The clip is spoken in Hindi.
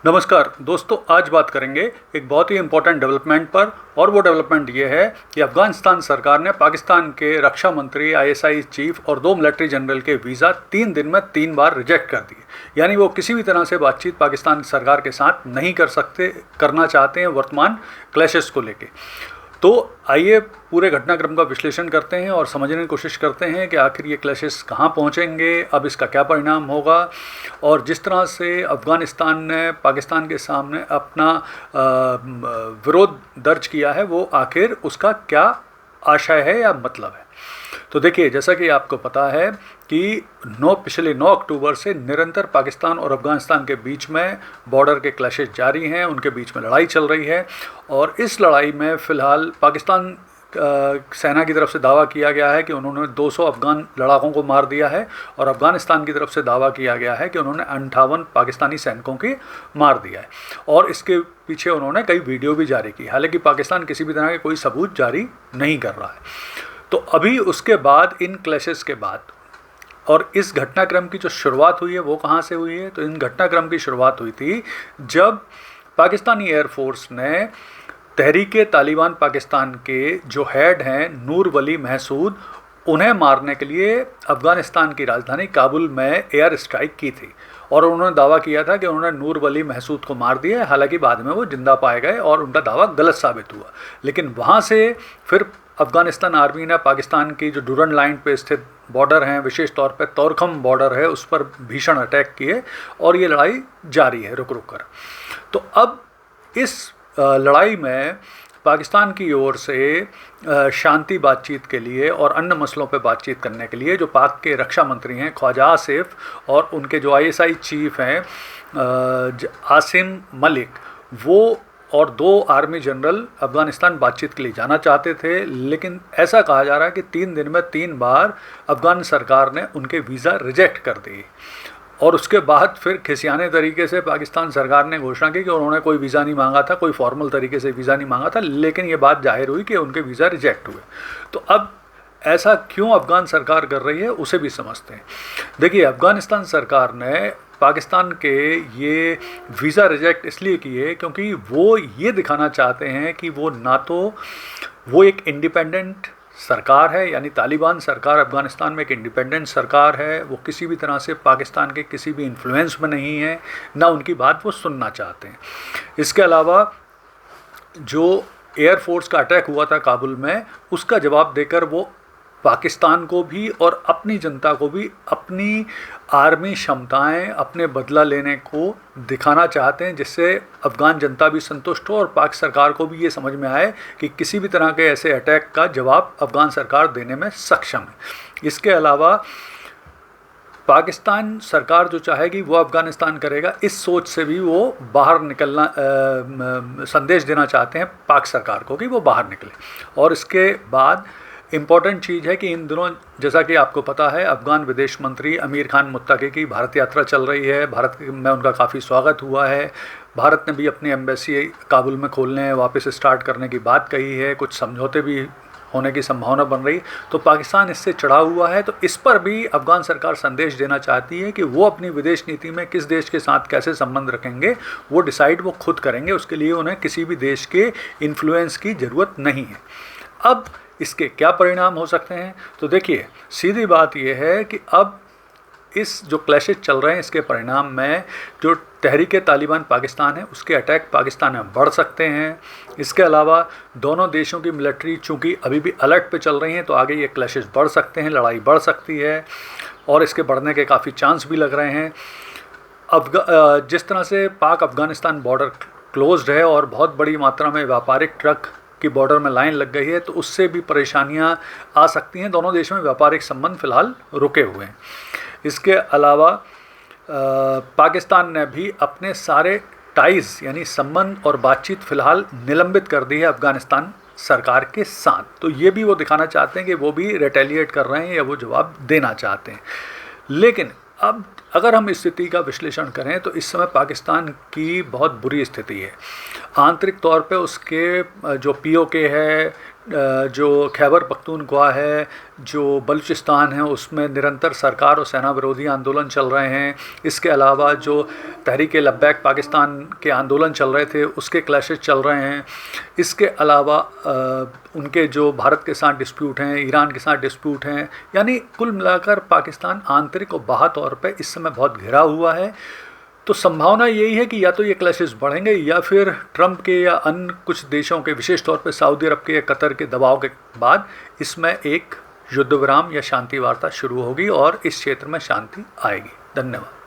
नमस्कार दोस्तों, आज बात करेंगे एक बहुत ही इम्पोर्टेंट डेवलपमेंट पर। और वो डेवलपमेंट ये है कि अफगानिस्तान सरकार ने पाकिस्तान के रक्षा मंत्री, आईएसआई चीफ और 2 मिलिट्री जनरल के वीज़ा 3 दिन में 3 बार रिजेक्ट कर दिए। यानी वो किसी भी तरह से बातचीत पाकिस्तान सरकार के साथ नहीं करना चाहते हैं वर्तमान क्लैशेस को लेके। तो आइए पूरे घटनाक्रम का विश्लेषण करते हैं और समझने की कोशिश करते हैं कि आखिर ये क्लैशेस कहाँ पहुँचेंगे, अब इसका क्या परिणाम होगा, और जिस तरह से अफ़गानिस्तान ने पाकिस्तान के सामने अपना विरोध दर्ज किया है वो आखिर उसका क्या आशय है या मतलब है। तो देखिए, जैसा कि आपको पता है कि पिछले 9 अक्टूबर से निरंतर पाकिस्तान और अफ़गानिस्तान के बीच में बॉर्डर के क्लैशेस जारी हैं, उनके बीच में लड़ाई चल रही है। और इस लड़ाई में फ़िलहाल पाकिस्तान सेना की तरफ से दावा किया गया है कि उन्होंने 200 अफ़गान लड़ाकों को मार दिया है, और अफ़गानिस्तान की तरफ से दावा किया गया है कि उन्होंने 58 पाकिस्तानी सैनिकों की मार दिया है। और इसके पीछे उन्होंने कई वीडियो भी जारी की। हालांकि पाकिस्तान किसी भी तरह के कोई सबूत जारी नहीं कर रहा है। तो अभी उसके बाद, इन क्लैशेस के बाद, और इस घटनाक्रम की जो शुरुआत हुई है वो कहाँ से हुई है? तो इन घटनाक्रम की शुरुआत हुई थी जब पाकिस्तानी एयरफोर्स ने तहरीक-ए-तालिबान पाकिस्तान के जो हेड हैं नूर वली महसूद, उन्हें मारने के लिए अफ़गानिस्तान की राजधानी काबुल में एयर स्ट्राइक की थी। और उन्होंने दावा किया था कि उन्होंने नूर वली महसूद को मार दिया है। हालांकि बाद में वो जिंदा पाए गए और उनका दावा गलत साबित हुआ। लेकिन वहाँ से फिर अफ़गानिस्तान आर्मी ने पाकिस्तान की जो डूरन लाइन पे स्थित बॉर्डर हैं, विशेष तौर पे तोरखम बॉर्डर है, उस पर भीषण अटैक किए और ये लड़ाई जारी है रुक रुक कर। तो अब इस लड़ाई में पाकिस्तान की ओर से शांति बातचीत के लिए और अन्य मसलों पर बातचीत करने के लिए जो पाक के रक्षा मंत्री हैं ख्वाजा आसिफ, और उनके जो आईएसआई चीफ हैं आसिम मलिक, वो और 2 आर्मी जनरल अफ़गानिस्तान बातचीत के लिए जाना चाहते थे। लेकिन ऐसा कहा जा रहा है कि 3 दिन में 3 बार अफ़गान सरकार ने उनके वीज़ा रिजेक्ट कर दिए। और उसके बाद फिर खिसियाने तरीके से पाकिस्तान सरकार ने घोषणा की कि उन्होंने कोई वीज़ा नहीं मांगा था, कोई फॉर्मल तरीके से वीज़ा नहीं मांगा था, लेकिन ये बात जाहिर हुई कि उनके वीज़ा रिजेक्ट हुए। तो अब ऐसा क्यों अफ़गान सरकार कर रही है उसे भी समझते हैं। देखिए, अफ़गानिस्तान सरकार ने पाकिस्तान के ये वीज़ा रिजेक्ट इसलिए किए क्योंकि वो ये दिखाना चाहते हैं कि वो ना तो वो एक इंडिपेंडेंट सरकार है, यानी तालिबान सरकार अफ़गानिस्तान में एक इंडिपेंडेंट सरकार है, वो किसी भी तरह से पाकिस्तान के किसी भी इन्फ्लुएंस में नहीं है, ना उनकी बात वो सुनना चाहते हैं। इसके अलावा जो एयरफोर्स का अटैक हुआ था काबुल में, उसका जवाब देकर वो पाकिस्तान को भी और अपनी जनता को भी अपनी आर्मी क्षमताएं, अपने बदला लेने को दिखाना चाहते हैं, जिससे अफ़गान जनता भी संतुष्ट हो और पाक सरकार को भी ये समझ में आए कि किसी भी तरह के ऐसे अटैक का जवाब अफ़गान सरकार देने में सक्षम है। इसके अलावा पाकिस्तान सरकार जो चाहेगी वो अफ़गानिस्तान करेगा, इस सोच से भी वो बाहर निकलना संदेश देना चाहते हैं पाक सरकार को कि वो बाहर निकले। और इसके बाद इम्पॉर्टेंट चीज़ है कि इन दिनों, जैसा कि आपको पता है, अफ़गान विदेश मंत्री अमीर खान मुत्तकी की भारत यात्रा चल रही है। भारत में उनका काफ़ी स्वागत हुआ है। भारत ने भी अपनी एम्बेसी काबुल में खोलने, वापस स्टार्ट करने की बात कही है। कुछ समझौते भी होने की संभावना बन रही। तो पाकिस्तान इससे चढ़ा हुआ है। तो इस पर भी अफ़गान सरकार संदेश देना चाहती है कि वो अपनी विदेश नीति में किस देश के साथ कैसे संबंध रखेंगे वो डिसाइड वो खुद करेंगे। उसके लिए उन्हें किसी भी देश के इन्फ्लुएंस की ज़रूरत नहीं है। अब इसके क्या परिणाम हो सकते हैं? तो देखिए, सीधी बात यह है कि अब इस जो क्लैशेस चल रहे हैं, इसके परिणाम में जो तहरीक-ए-तालिबान पाकिस्तान है उसके अटैक पाकिस्तान में बढ़ सकते हैं। इसके अलावा दोनों देशों की मिलिट्री चूँकि अभी भी अलर्ट पे चल रही हैं, तो आगे ये क्लैशेस बढ़ सकते हैं, लड़ाई बढ़ सकती है, और इसके बढ़ने के काफ़ी चांस भी लग रहे हैं। जिस तरह से पाक अफ़गानिस्तान बॉर्डर क्लोज्ड है और बहुत बड़ी मात्रा में व्यापारिक ट्रक की बॉर्डर में लाइन लग गई है, तो उससे भी परेशानियां आ सकती हैं। दोनों देशों में व्यापारिक संबंध फ़िलहाल रुके हुए हैं। इसके अलावा पाकिस्तान ने भी अपने सारे टाइज़ यानी संबंध और बातचीत फ़िलहाल निलंबित कर दी है अफ़गानिस्तान सरकार के साथ। तो ये भी वो दिखाना चाहते हैं कि वो भी रिटेलिएट कर रहे हैं या वो जवाब देना चाहते हैं। लेकिन अब अगर हम इस स्थिति का विश्लेषण करें तो इस समय पाकिस्तान की बहुत बुरी स्थिति है। आंतरिक तौर पे उसके जो पीओके है, जो खैबर पख्तूनख्वा है, जो बलूचिस्तान है, उसमें निरंतर सरकार और सेना विरोधी आंदोलन चल रहे हैं। इसके अलावा जो तहरीक लब्बैक पाकिस्तान के आंदोलन चल रहे थे उसके क्लैशेस चल रहे हैं। इसके अलावा उनके जो भारत के साथ डिस्प्यूट हैं, ईरान के साथ डिस्प्यूट हैं, यानी कुल मिलाकर पाकिस्तान आंतरिक और बाह्य तौर पे इस समय बहुत घिरा हुआ है। तो संभावना यही है कि या तो ये क्लैशेस बढ़ेंगे या फिर ट्रंप के या अन्य कुछ देशों के, विशेष तौर पे सऊदी अरब के या कतर के दबाव के बाद इसमें एक युद्ध विराम या शांति वार्ता शुरू होगी और इस क्षेत्र में शांति आएगी। धन्यवाद।